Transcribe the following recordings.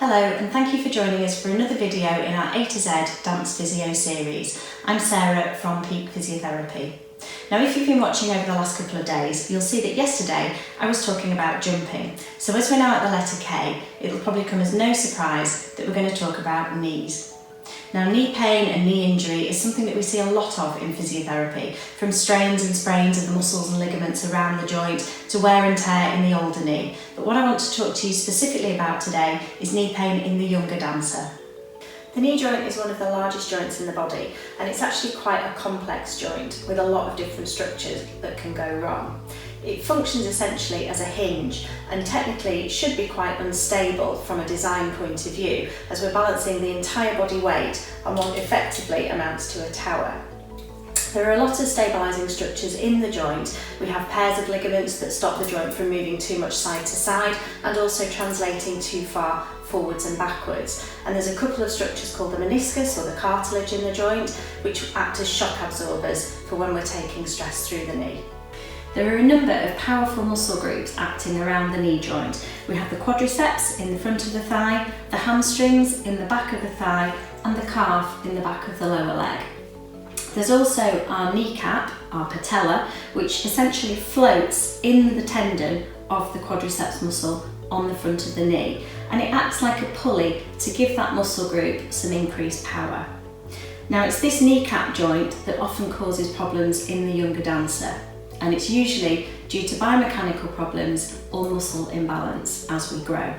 Hello and thank you for joining us for another video in our A to Z Dance Physio series. I'm Sarah from Peak Physiotherapy. Now if you've been watching over the last couple of days, you'll see that yesterday I was talking about jumping. So as we're now at the letter K, it'll probably come as no surprise that we're going to talk about knees. Now knee pain and knee injury is something that we see a lot of in physiotherapy, from strains and sprains of the muscles and ligaments around the joint to wear and tear in the older knee. But what I want to talk to you specifically about today is knee pain in the younger dancer. The knee joint is one of the largest joints in the body, and it's actually quite a complex joint with a lot of different structures that can go wrong. It functions essentially as a hinge and technically should be quite unstable from a design point of view, as we're balancing the entire body weight on what effectively amounts to a tower. There are a lot of stabilising structures in the joint. We have pairs of ligaments that stop the joint from moving too much side to side and also translating too far forwards and backwards. And there's a couple of structures called the meniscus or the cartilage in the joint, which act as shock absorbers for when we're taking stress through the knee. There are a number of powerful muscle groups acting around the knee joint. We have the quadriceps in the front of the thigh, the hamstrings in the back of the thigh, and the calf in the back of the lower leg. There's also our kneecap, our patella, which essentially floats in the tendon of the quadriceps muscle on the front of the knee, and it acts like a pulley to give that muscle group some increased power. Now it's this kneecap joint that often causes problems in the younger dancer, and it's usually due to biomechanical problems or muscle imbalance as we grow.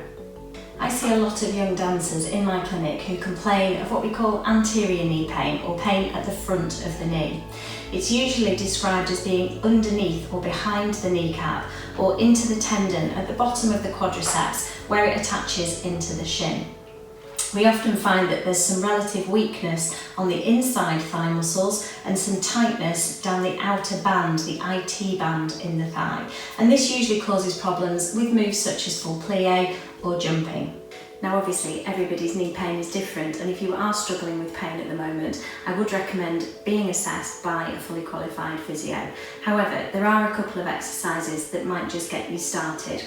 I see a lot of young dancers in my clinic who complain of what we call anterior knee pain, or pain at the front of the knee. It's usually described as being underneath or behind the kneecap or into the tendon at the bottom of the quadriceps where it attaches into the shin. We often find that there's some relative weakness on the inside thigh muscles and some tightness down the outer band, the IT band in the thigh. And this usually causes problems with moves such as full plie or jumping. Now obviously everybody's knee pain is different, and if you are struggling with pain at the moment, I would recommend being assessed by a fully qualified physio. However, there are a couple of exercises that might just get you started.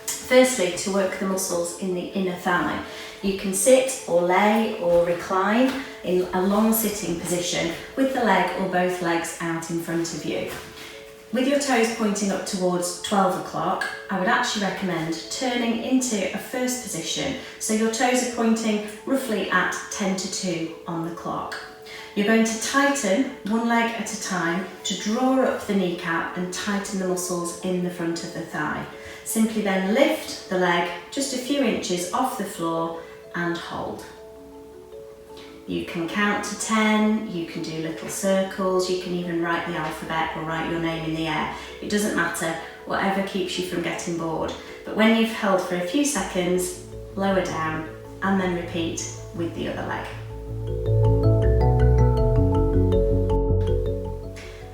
Firstly, to work the muscles in the inner thigh. You can sit or lay or recline in a long sitting position with the leg or both legs out in front of you. With your toes pointing up towards 12 o'clock, I would actually recommend turning into a first position so your toes are pointing roughly at 10 to 2 on the clock. You're going to tighten one leg at a time to draw up the kneecap and tighten the muscles in the front of the thigh. Simply then lift the leg just a few inches off the floor and hold. You can count to 10, you can do little circles, you can even write the alphabet or write your name in the air. It doesn't matter, whatever keeps you from getting bored. But when you've held for a few seconds, lower down and then repeat with the other leg.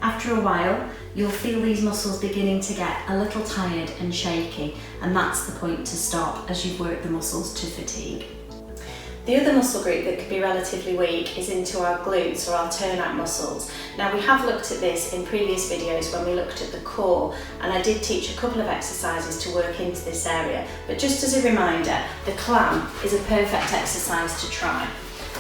After a while, you'll feel these muscles beginning to get a little tired and shaky, and that's the point to stop as you've worked the muscles to fatigue. The other muscle group that could be relatively weak is into our glutes or our turnout muscles. Now we have looked at this in previous videos when we looked at the core, and I did teach a couple of exercises to work into this area, but just as a reminder, the clam is a perfect exercise to try.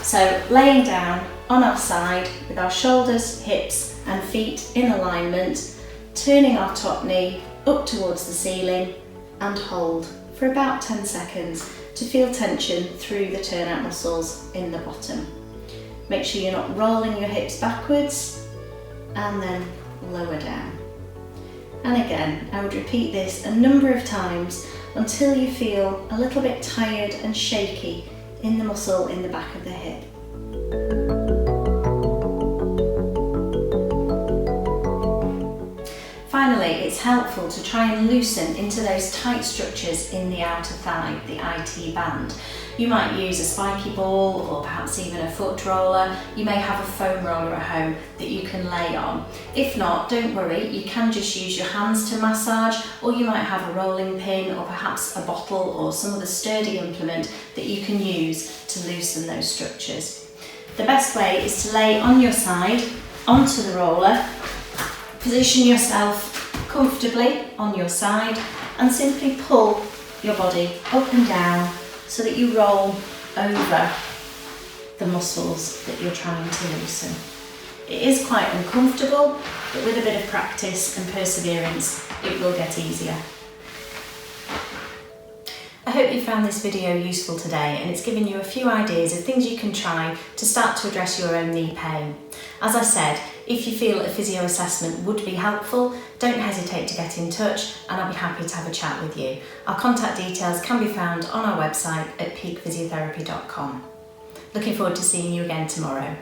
So laying down on our side with our shoulders, hips and feet in alignment, turning our top knee up towards the ceiling and hold for about 10 seconds to feel tension through the turnout muscles in the bottom. Make sure you're not rolling your hips backwards and then lower down. And again, I would repeat this a number of times until you feel a little bit tired and shaky in the muscle in the back of the hip. Finally, it's helpful to try and loosen into those tight structures in the outer thigh, the IT band. You might use a spiky ball or perhaps even a foot roller. You may have a foam roller at home that you can lay on. If not, don't worry, you can just use your hands to massage, or you might have a rolling pin or perhaps a bottle or some other sturdy implement that you can use to loosen those structures. The best way is to lay on your side onto the roller. Position yourself comfortably on your side and simply pull your body up and down so that you roll over the muscles that you're trying to loosen. It is quite uncomfortable, but with a bit of practice and perseverance, it will get easier. I hope you found this video useful today and it's given you a few ideas of things you can try to start to address your own knee pain. As I said, if you feel a physio assessment would be helpful, don't hesitate to get in touch and I'll be happy to have a chat with you. Our contact details can be found on our website at peakphysiotherapy.com. Looking forward to seeing you again tomorrow.